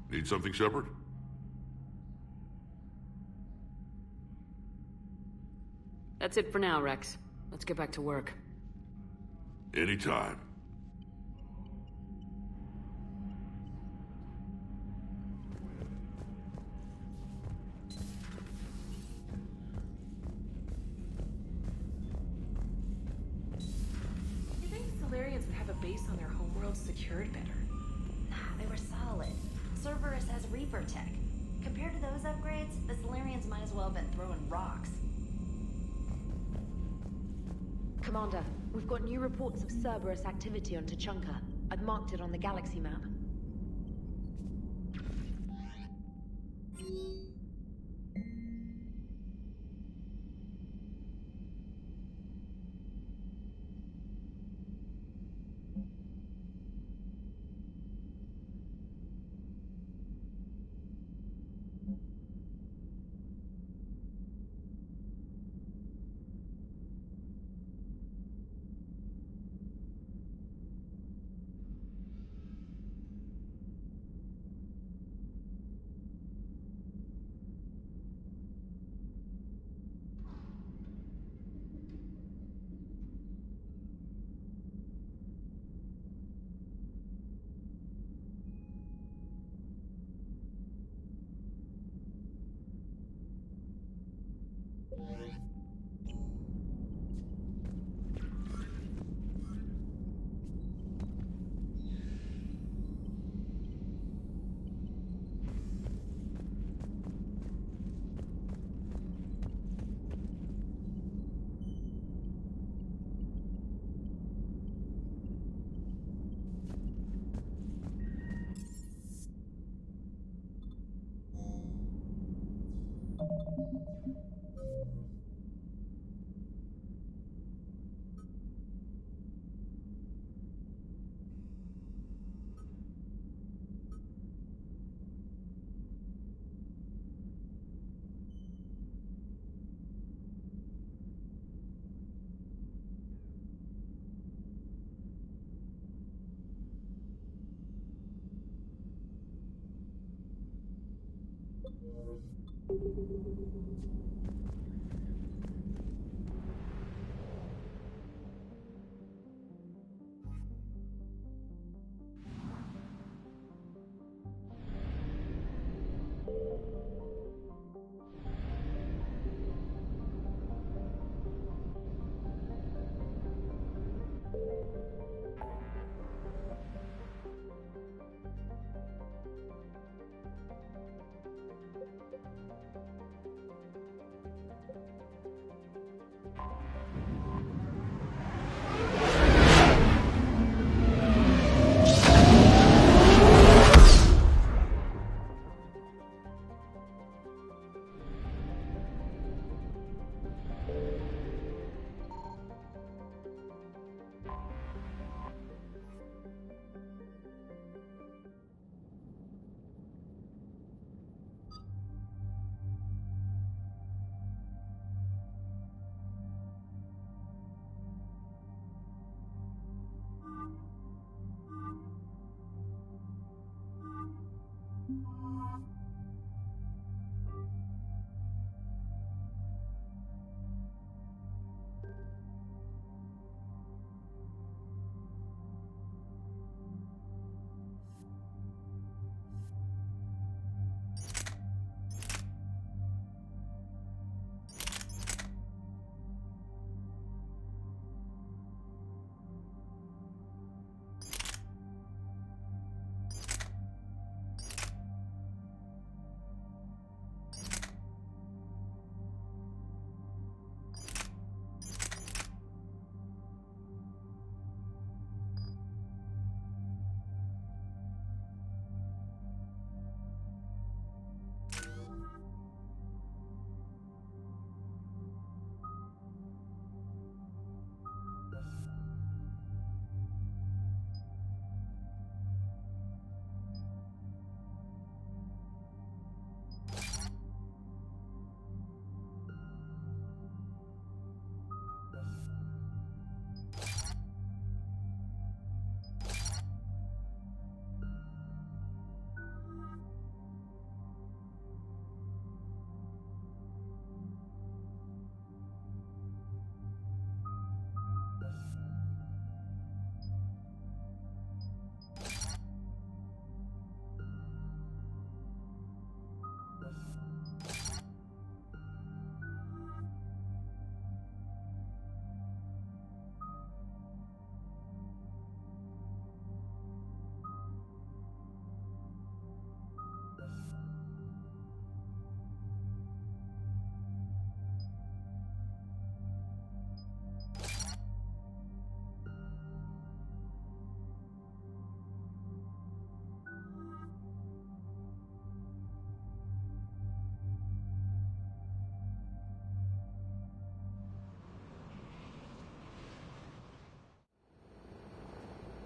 Need something, Shepard? That's it for now, Rex. Let's get back to work. Anytime. You think the Solarians would have a base on their homeworld secured better? Nah, they were solid. Cerberus has Reaper tech. Compared to those upgrades, the Solarians might as well have been throwing rocks. Commander, we've got new reports of Cerberus activity on Tuchanka. I've marked it on the galaxy map.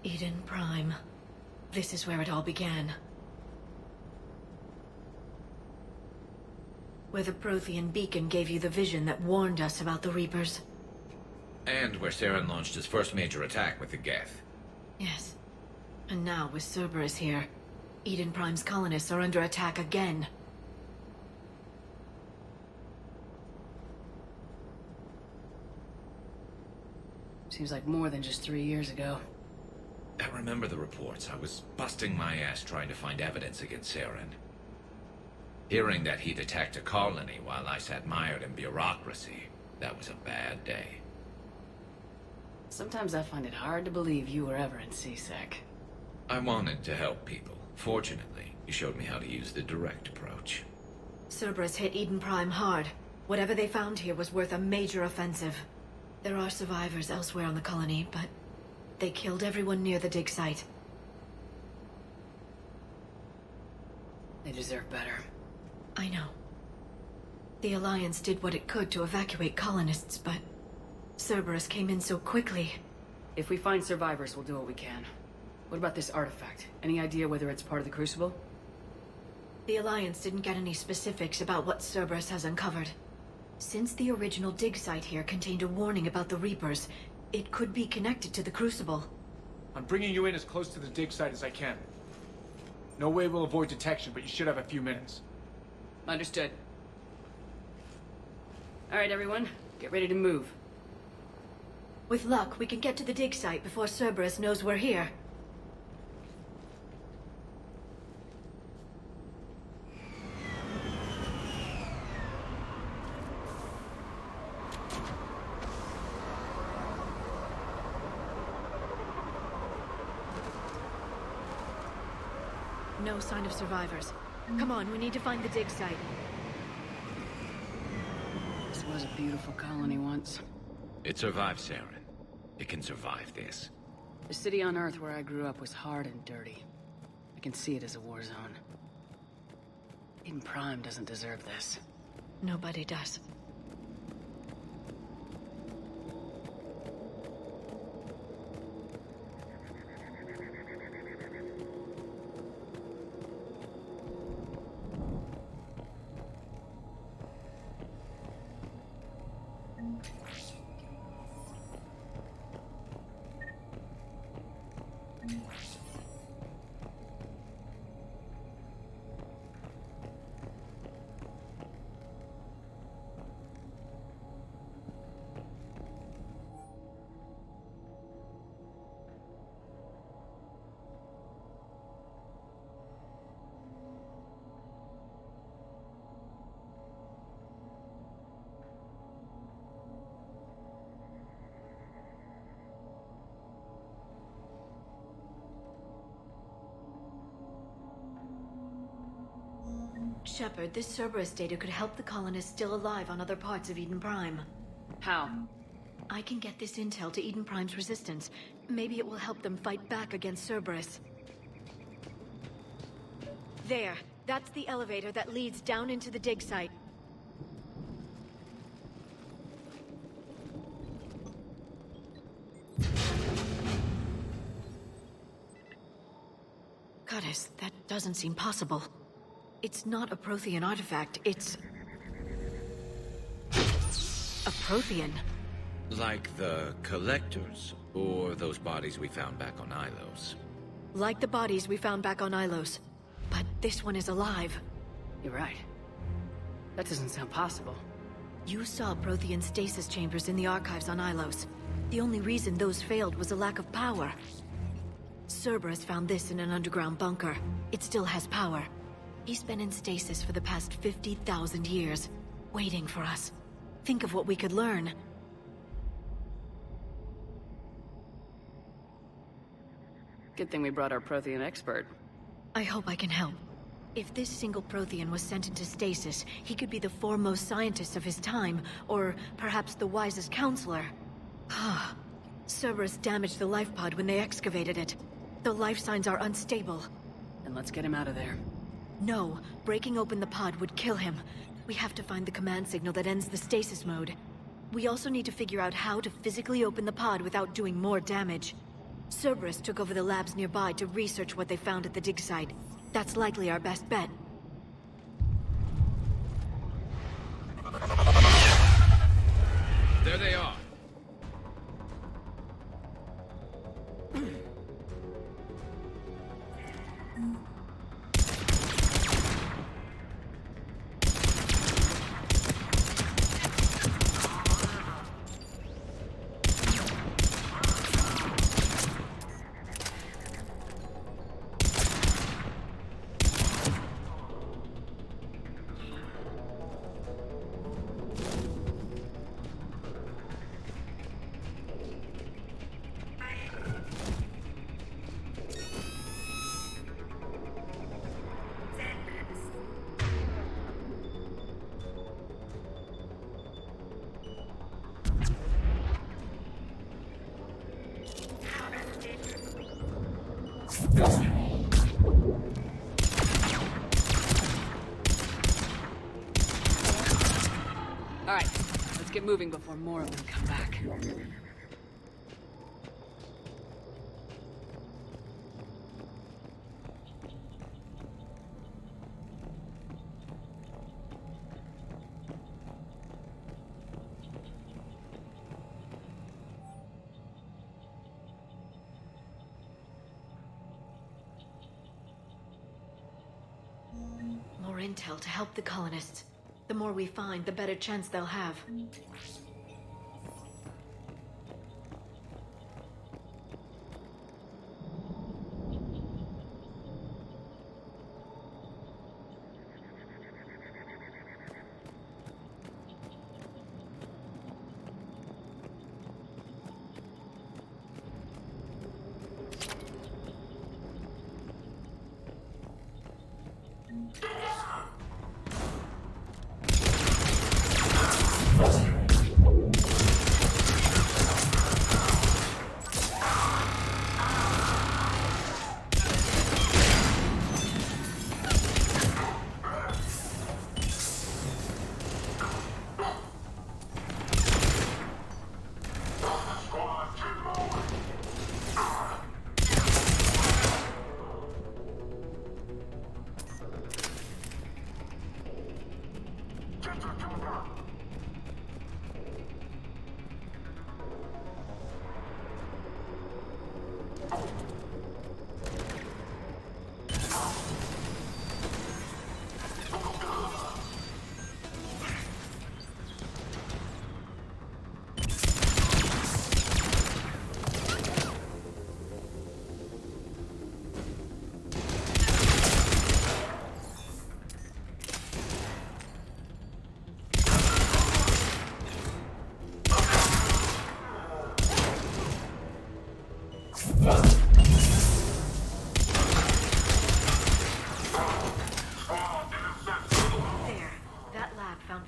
Eden Prime. This is where it all began. Where the Prothean beacon gave you the vision that warned us about the Reapers. And where Saren launched his first major attack with the Geth. Yes. And now, with Cerberus here, Eden Prime's colonists are under attack again. Seems like more than just 3 years ago. I remember the reports. I was busting my ass trying to find evidence against Saren. Hearing that he'd attacked a colony while I sat mired in bureaucracy, that was a bad day. Sometimes I find it hard to believe you were ever in CSEC. I wanted to help people. Fortunately, you showed me how to use the direct approach. Cerberus hit Eden Prime hard. Whatever they found here was worth a major offensive. There are survivors elsewhere on the colony, but they killed everyone near the dig site. They deserve better. I know. The Alliance did what it could to evacuate colonists, but Cerberus came in so quickly. If we find survivors, we'll do what we can. What about this artifact? Any idea whether it's part of the Crucible? The Alliance didn't get any specifics about what Cerberus has uncovered. Since the original dig site here contained a warning about the Reapers, it could be connected to the Crucible. I'm bringing you in as close to the dig site as I can. No way we'll avoid detection, but you should have a few minutes. Understood. All right, everyone. Get ready to move. With luck, we can get to the dig site before Cerberus knows we're here. No sign of survivors. Come on, we need to find the dig site. This was a beautiful colony once. It survived Saren. It can survive this. The city on Earth where I grew up was hard and dirty. I can see it as a war zone. Eden Prime doesn't deserve this. Nobody does. Shepard, this Cerberus data could help the colonists still alive on other parts of Eden Prime. How? I can get this intel to Eden Prime's resistance. Maybe it will help them fight back against Cerberus. There. That's the elevator that leads down into the dig site. Goddess, that doesn't seem possible. It's not a Prothean artifact, it's... a Prothean. Like the Collectors, or those bodies we found back on Ilos. Like the bodies we found back on Ilos. But this one is alive. You're right. That doesn't sound possible. You saw Prothean stasis chambers in the archives on Ilos. The only reason those failed was a lack of power. Cerberus found this in an underground bunker. It still has power. He's been in stasis for the past 50,000 years, waiting for us. Think of what we could learn. Good thing we brought our Prothean expert. I hope I can help. If this single Prothean was sent into stasis, he could be the foremost scientist of his time, or perhaps the wisest counselor. Cerberus damaged the life pod when they excavated it. The life signs are unstable. Then let's get him out of there. No, breaking open the pod would kill him. We have to find the command signal that ends the stasis mode. We also need to figure out how to physically open the pod without doing more damage. Cerberus took over the labs nearby to research what they found at the dig site. That's likely our best bet. There they are. All right, let's get moving before more of them come back. More intel to help the colonists. The more we find, the better chance they'll have.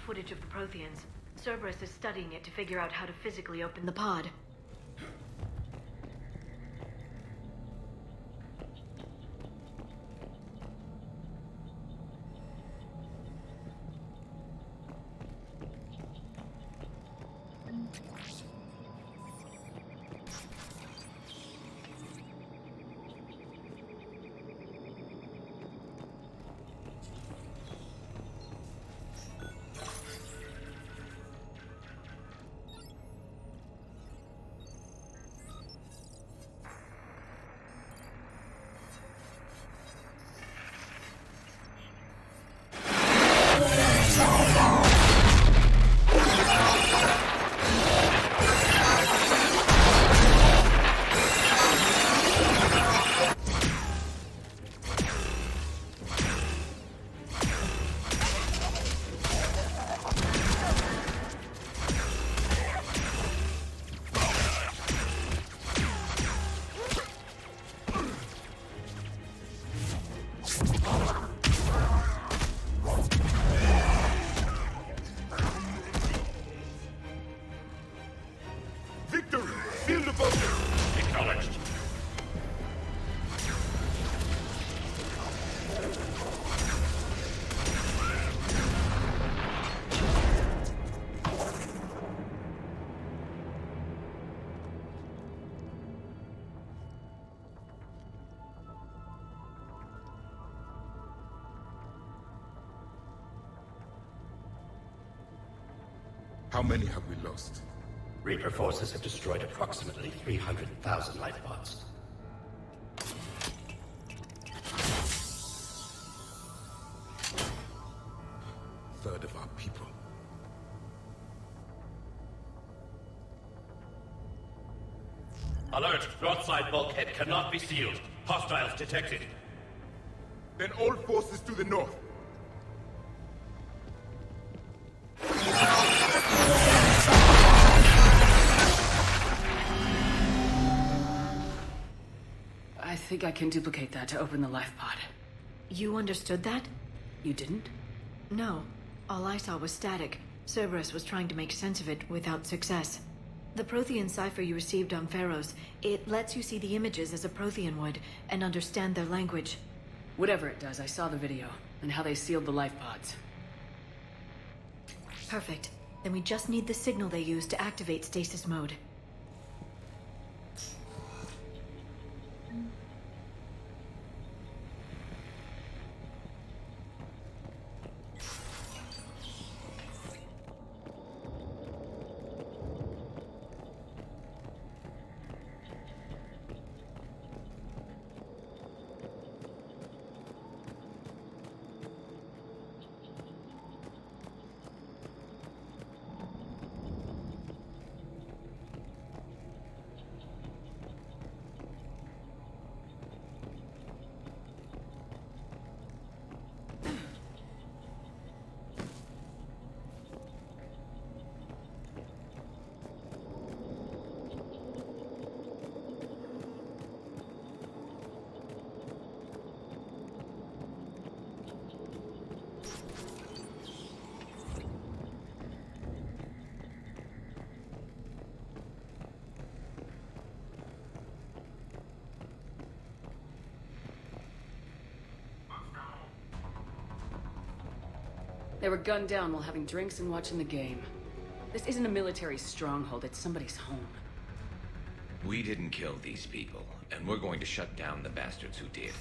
Footage of the Protheans. Cerberus is studying it to figure out how to physically open the pod. How many have we lost? Reaper forces have destroyed approximately 300,000 life pods. Third of our people. Alert! Broadside bulkhead cannot be sealed. Hostiles detected. Then all forces to the north. I think I can duplicate that to open the life pod. You understood that? You didn't? No. All I saw was static. Cerberus was trying to make sense of it without success. The Prothean cipher you received on Pharaohs, it lets you see the images as a Prothean would, and understand their language. Whatever it does, I saw the video, and how they sealed the life pods. Perfect. Then we just need the signal they use to activate stasis mode. They were gunned down while having drinks and watching the game. This isn't a military stronghold, it's somebody's home. We didn't kill these people, and we're going to shut down the bastards who did.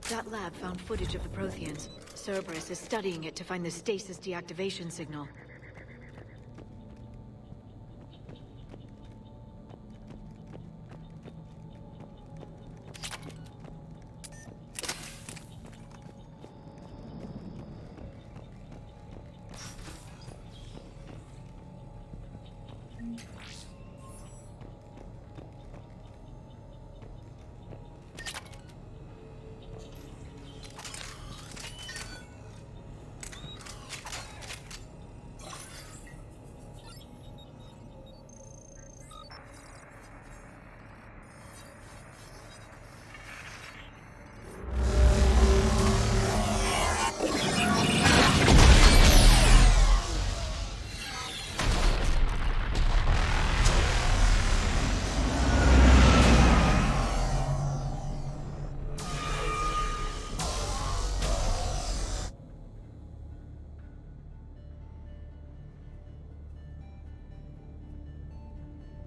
That lab found footage of the Protheans. Cerberus is studying it to find the stasis deactivation signal.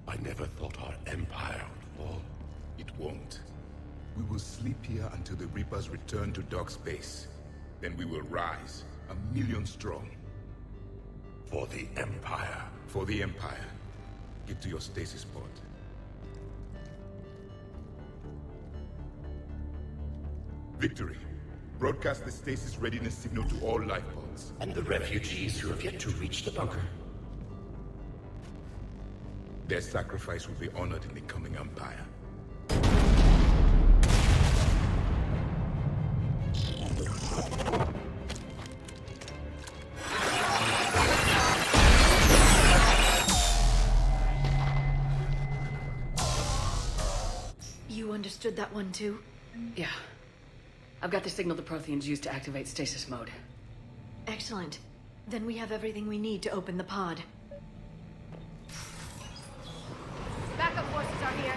I never thought our empire would fall. It won't. We will sleep here until the Reapers return to Doc Space. Then we will rise, 1,000,000 strong. For the Empire. For the Empire. Get to your stasis pod. Victory. Broadcast the stasis readiness signal to all life pods. And the refugees who have yet to reach the bunker. Their sacrifice will be honored in the coming Empire. You understood that one too? Yeah. I've got the signal the Protheans use to activate stasis mode. Excellent. Then we have everything we need to open the pod. Backup forces are here.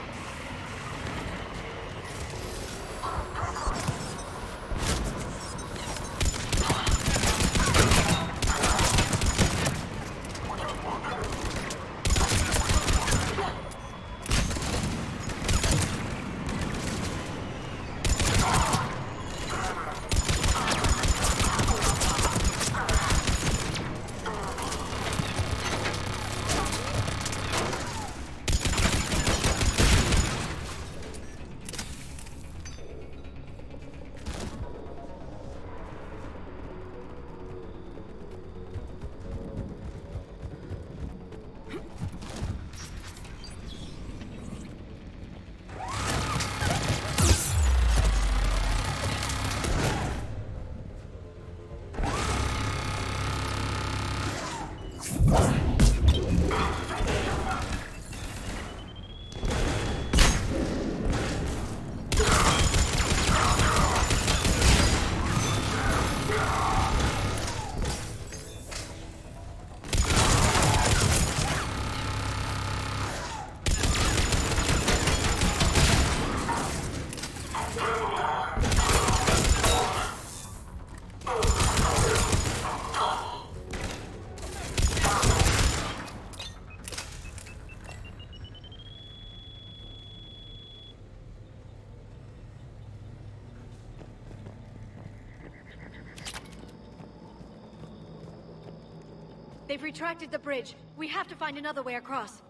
They've retracted the bridge. We have to find another way across.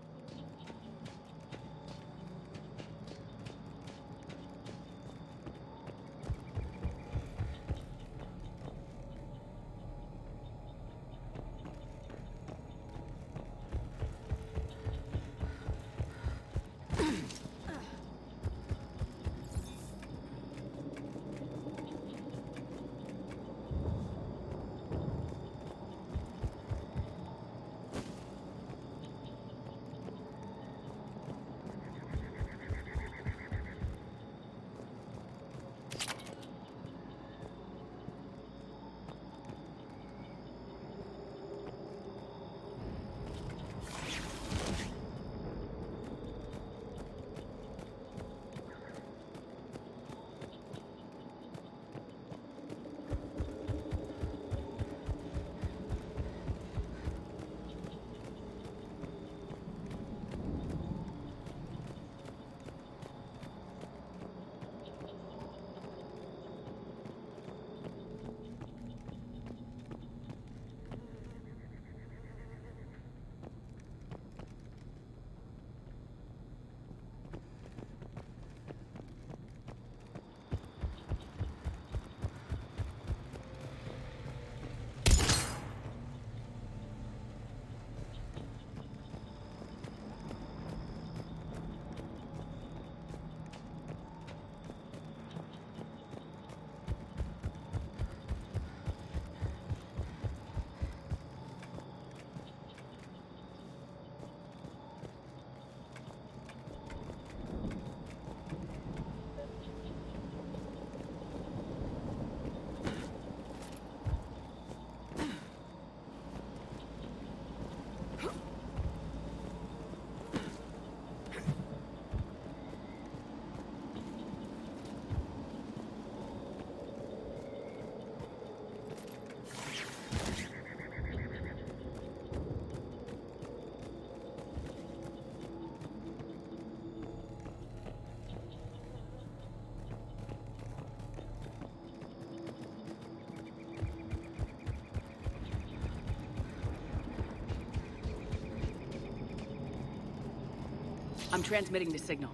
I'm transmitting the signal.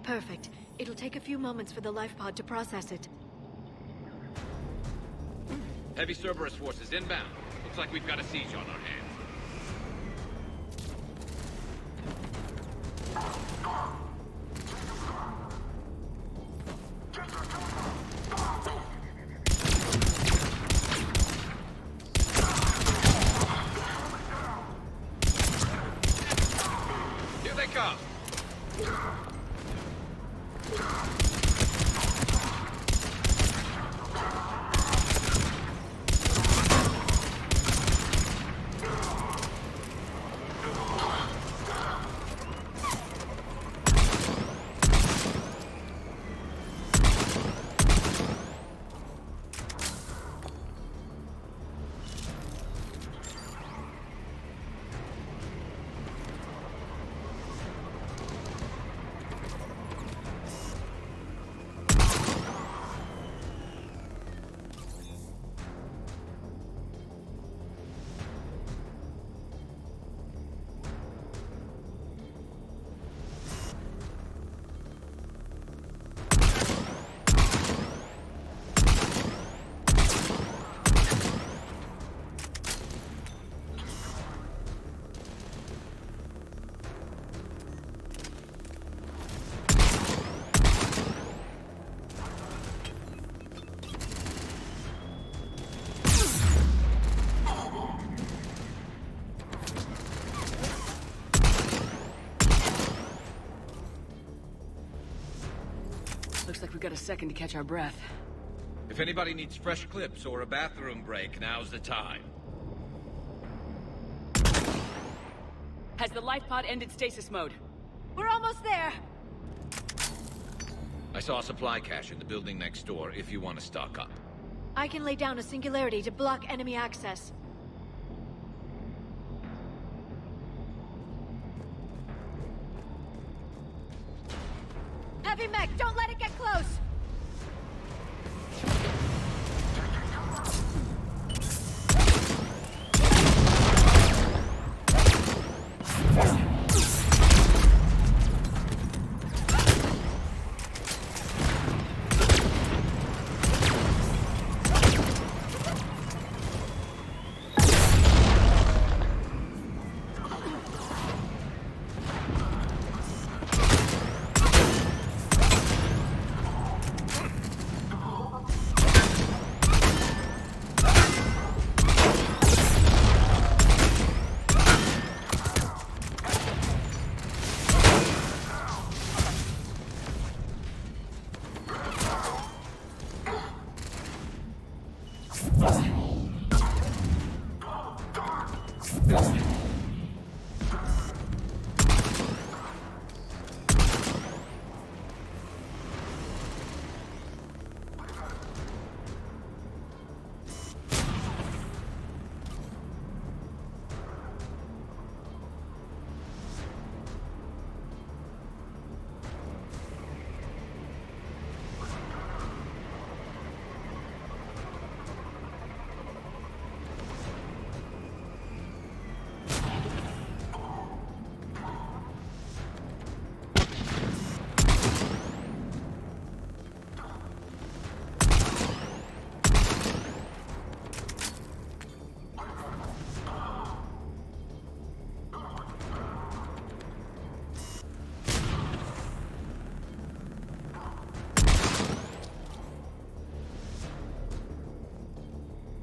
Perfect. It'll take a few moments for the life pod to process it. Heavy Cerberus forces inbound. Looks like we've got a siege on our hands. Here they come! Looks like we've got a second to catch our breath. If anybody needs fresh clips or a bathroom break, now's the time. Has the life pod ended stasis mode? We're almost there! I saw a supply cache in the building next door if you want to stock up. I can lay down a singularity to block enemy access. Heavy mech, don't let it get close!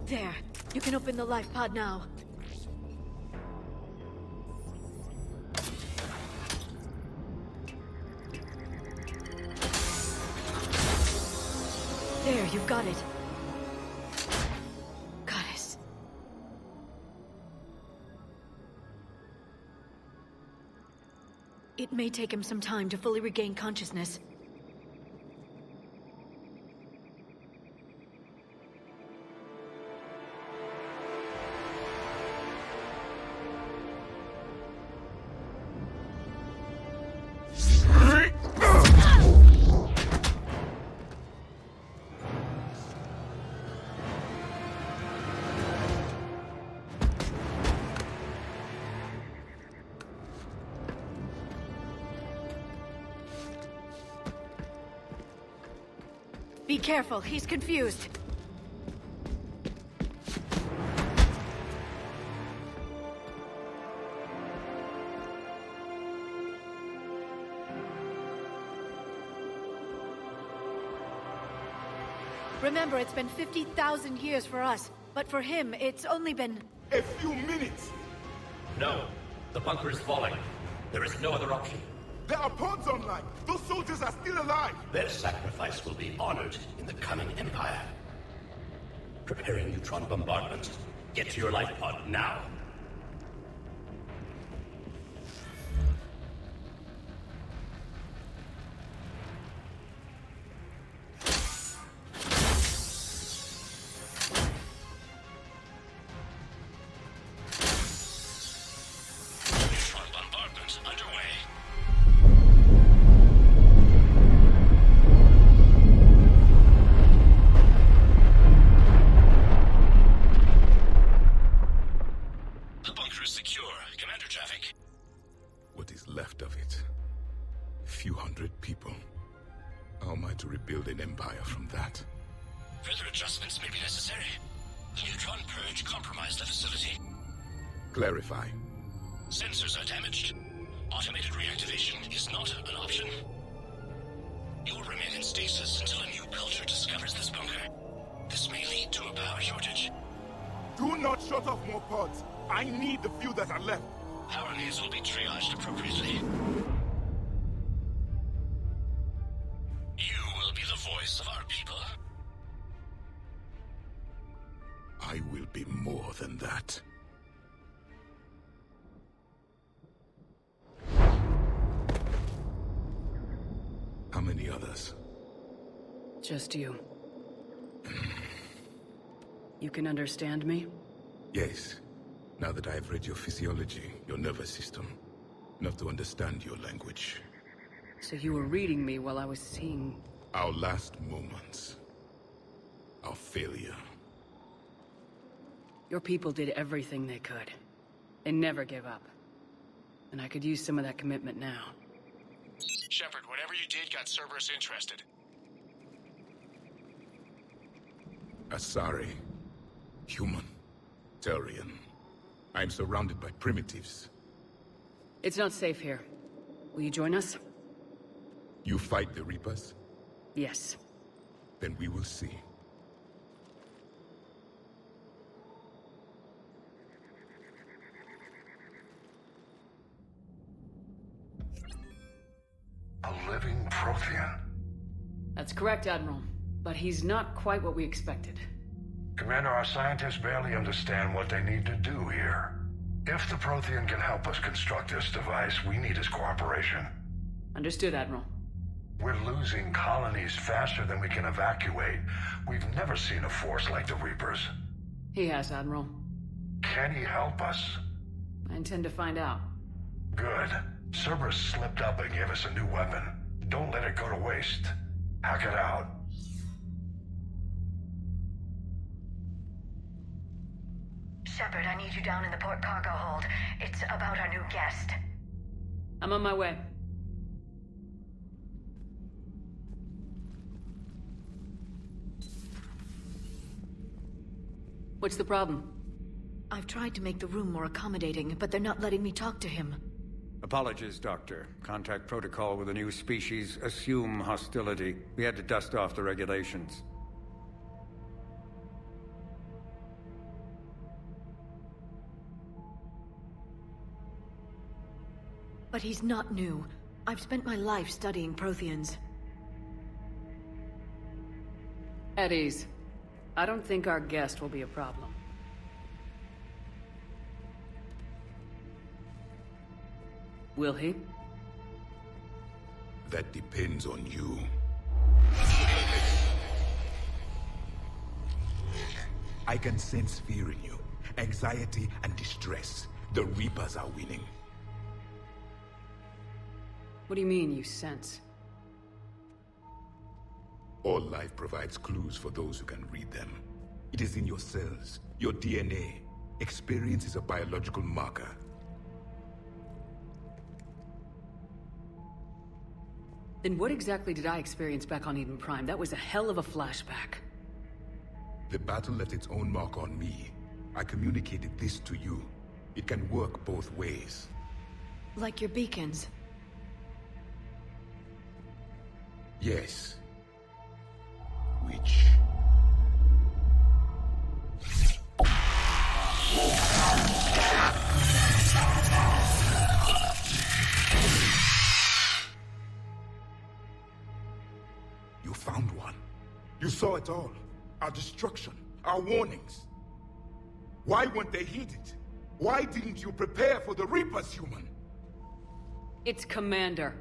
There. You can open the life pod now. There, you've got it. Goddess. It may take him some time to fully regain consciousness. Be careful, he's confused. Remember, it's been 50,000 years for us, but for him, it's only been... A few minutes! No. The bunker is falling. There is no other option. There are pods online! Those soldiers are still alive! Their sacrifice will be honored in the coming Empire. Preparing neutron bombardment. Get to your life pod now. Neutron bombardment underway. The bunker is secure. Commander traffic. What is left of it? A few hundred people. How am I to rebuild an empire from that? Further adjustments may be necessary. The neutron purge compromised the facility. Clarify. Sensors are damaged. Automated reactivation is not an option. You will remain in stasis until a new culture discovers this bunker. This may lead to a power shortage. Do not shut off more pods! I need the few that are left! Power needs will be triaged appropriately. You will be the voice of our people. I will be more than that. How many others? Just you. You can understand me? Yes. Now that I have read your physiology, your nervous system, enough to understand your language. So you were reading me while I was seeing... Our last moments. Our failure. Your people did everything they could. They never gave up. And I could use some of that commitment now. Shepard, whatever you did got Cerberus interested. Asari. Human. Turian. I'm surrounded by primitives. It's not safe here. Will you join us? You fight the Reapers? Yes. Then we will see. A living Prothean. That's correct, Admiral. But he's not quite what we expected. Commander, our scientists barely understand what they need to do here. If the Prothean can help us construct this device, we need his cooperation. Understood, Admiral. We're losing colonies faster than we can evacuate. We've never seen a force like the Reapers. He has, Admiral. Can he help us? I intend to find out. Good. Cerberus slipped up and gave us a new weapon. Don't let it go to waste. Hack it out. Shepard, I need you down in the port cargo hold. It's about our new guest. I'm on my way. What's the problem? I've tried to make the room more accommodating, but they're not letting me talk to him. Apologies, Doctor. Contact protocol with a new species. Assume hostility. We had to dust off the regulations. But he's not new. I've spent my life studying Protheans. At ease. I don't think our guest will be a problem. Will he? That depends on you. I can sense fear in you. Anxiety and distress. The Reapers are winning. What do you mean, you sense? All life provides clues for those who can read them. It is in your cells, your DNA. Experience is a biological marker. Then what exactly did I experience back on Eden Prime? That was a hell of a flashback. The battle left its own mark on me. I communicated this to you. It can work both ways. Like your beacons. Yes. Which... You found one. You saw it all. Our destruction, our warnings. Why weren't they heeded? Why didn't you prepare for the Reapers, human? It's Commander.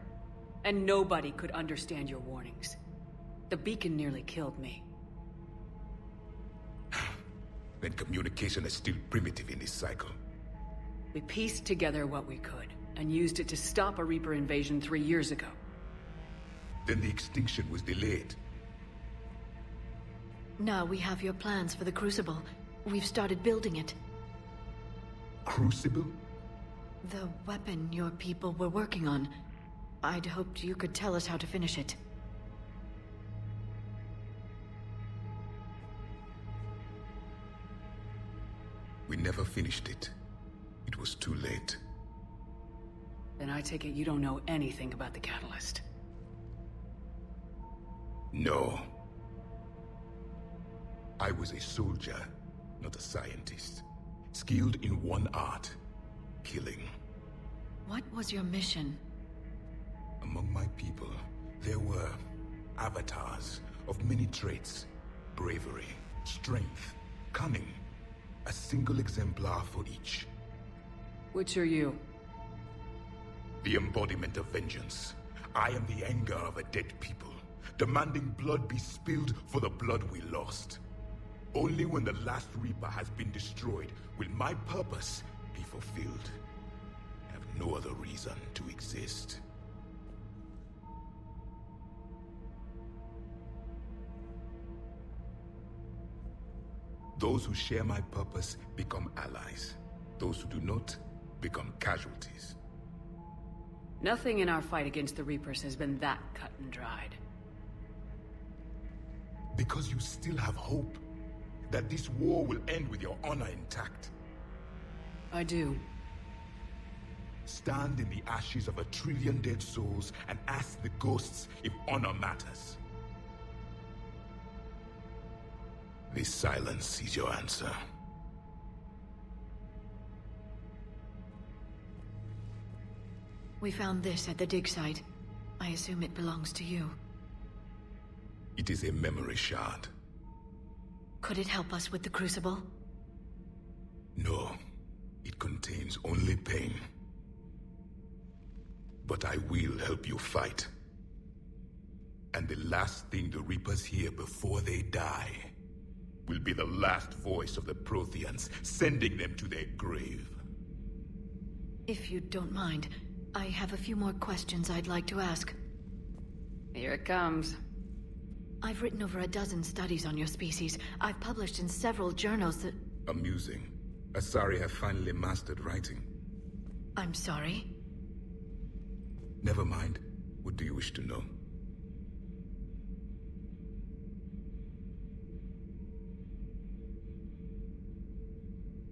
And nobody could understand your warnings. The beacon nearly killed me. Then communication is still primitive in this cycle. We pieced together what we could, and used it to stop a Reaper invasion 3 years ago. Then the extinction was delayed. Now we have your plans for the Crucible. We've started building it. Crucible? The weapon your people were working on. I'd hoped you could tell us how to finish it. We never finished it. It was too late. Then I take it you don't know anything about the Catalyst. No. I was a soldier, not a scientist. Skilled in one art, killing. What was your mission? Among my people, there were avatars of many traits. Bravery, strength, cunning. A single exemplar for each. Which are you? The embodiment of vengeance. I am the anger of a dead people, demanding blood be spilled for the blood we lost. Only when the last Reaper has been destroyed will my purpose be fulfilled. I have no other reason to exist. Those who share my purpose become allies. Those who do not become casualties. Nothing in our fight against the Reapers has been that cut and dried. Because you still have hope that this war will end with your honor intact. I do. Stand in the ashes of 1 trillion dead souls and ask the ghosts if honor matters. This silence is your answer. We found this at the dig site. I assume it belongs to you. It is a memory shard. Could it help us with the Crucible? No. It contains only pain. But I will help you fight. And the last thing the Reapers hear before they die will be the last voice of the Protheans, sending them to their grave. If you don't mind, I have a few more questions I'd like to ask. Here it comes. I've written over a dozen studies on your species. I've published in several journals that... Amusing. Asari have finally mastered writing. I'm sorry? Never mind. What do you wish to know?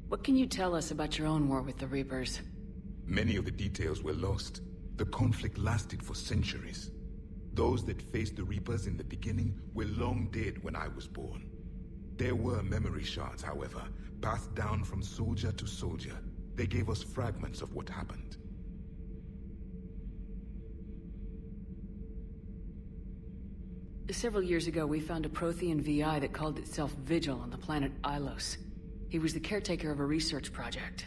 What can you tell us about your own war with the Reapers? Many of the details were lost. The conflict lasted for centuries. Those that faced the Reapers in the beginning were long dead when I was born. There were memory shards, however, passed down from soldier to soldier. They gave us fragments of what happened. Several years ago, we found a Prothean VI that called itself Vigil on the planet Ilos. He was the caretaker of a research project.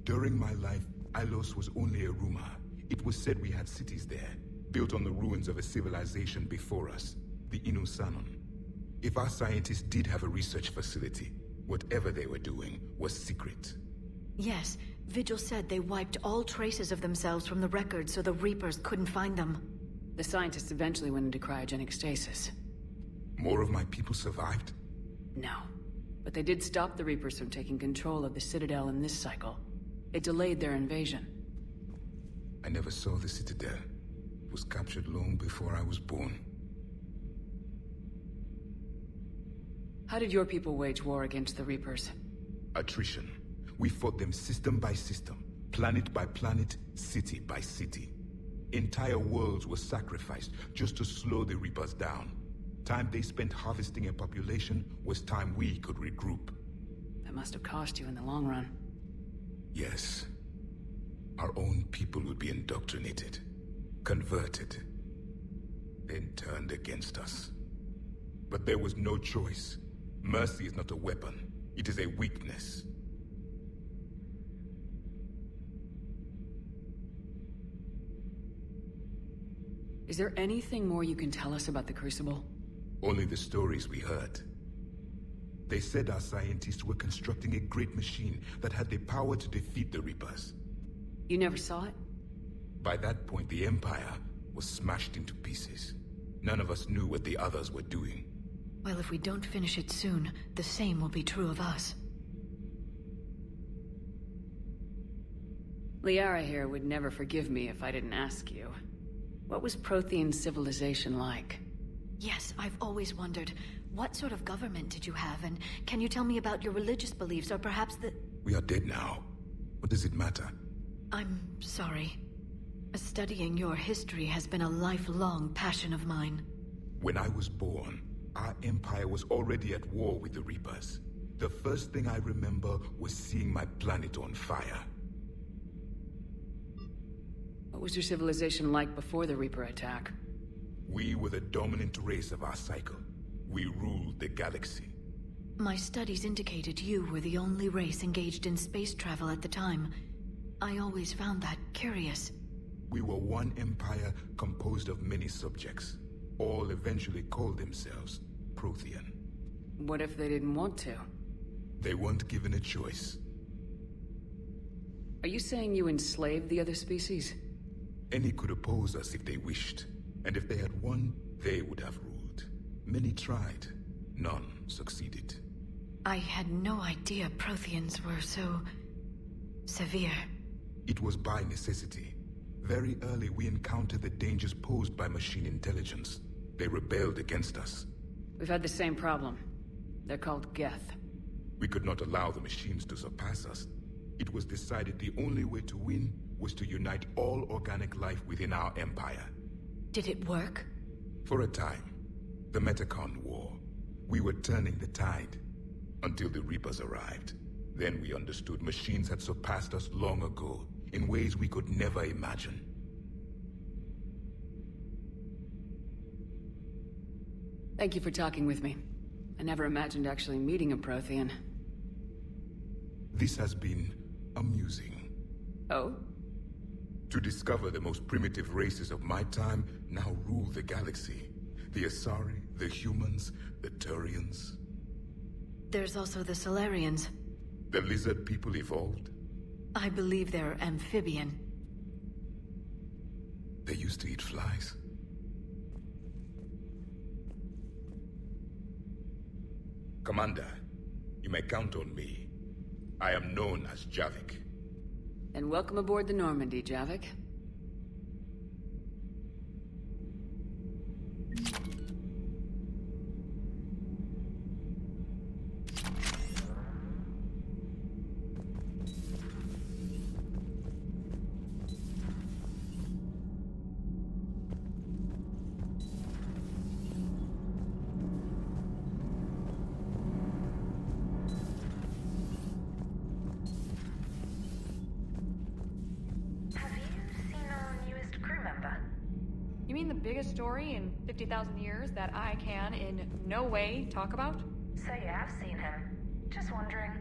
During my life, Ilos was only a rumor. It was said we had cities there, built on the ruins of a civilization before us, the Inusanon. If our scientists did have a research facility, whatever they were doing was secret. Yes, Vigil said they wiped all traces of themselves from the records so the Reapers couldn't find them. The scientists eventually went into cryogenic stasis. More of my people survived? No. But they did stop the Reapers from taking control of the Citadel in this cycle. It delayed their invasion. I never saw the Citadel. was captured long before I was born. How did your people wage war against the Reapers? Attrition. We fought them system by system, planet by planet, city by city. Entire worlds were sacrificed just to slow the Reapers down. Time they spent harvesting a population was time we could regroup. That must have cost you in the long run. Yes. Our own people would be indoctrinated, converted, then turned against us. But there was no choice. Mercy is not a weapon. It is a weakness. Is there anything more you can tell us about the Crucible? Only the stories we heard. They said our scientists were constructing a great machine that had the power to defeat the Reapers. You never saw it? By that point, the Empire was smashed into pieces. None of us knew what the others were doing. Well, if we don't finish it soon, the same will be true of us. Liara here would never forgive me if I didn't ask you. What was Prothean civilization like? Yes, I've always wondered, what sort of government did you have, and can you tell me about your religious beliefs, or perhaps the... We are dead now. What does it matter? I'm sorry. Studying your history has been a lifelong passion of mine. When I was born, our empire was already at war with the Reapers. The first thing I remember was seeing my planet on fire. What was your civilization like before the Reaper attack? We were the dominant race of our cycle. We ruled the galaxy. My studies indicated you were the only race engaged in space travel at the time. I always found that curious. We were one empire composed of many subjects. All eventually called themselves Prothean. What if they didn't want to? They weren't given a choice. Are you saying you enslaved the other species? Any could oppose us if they wished. And if they had won, they would have ruled. Many tried. None succeeded. I had no idea Protheans were so... severe. It was by necessity. Very early we encountered the dangers posed by machine intelligence. They rebelled against us. We've had the same problem. They're called Geth. We could not allow the machines to surpass us. It was decided the only way to win was to unite all organic life within our empire. Did it work? For a time. The Metacon War. We were turning the tide. Until the Reapers arrived. Then we understood machines had surpassed us long ago, in ways we could never imagine. Thank you for talking with me. I never imagined actually meeting a Prothean. This has been amusing. Oh? To discover the most primitive races of my time now rule the galaxy. The Asari, the humans, the Turians. There's also the Solarians. The lizard people evolved? I believe they're amphibian. They used to eat flies. Commander, you may count on me. I am known as Javik. And welcome aboard the Normandy, Javik. You mean the biggest story in 50,000 years that I can in no way talk about? So you have seen him. Just wondering.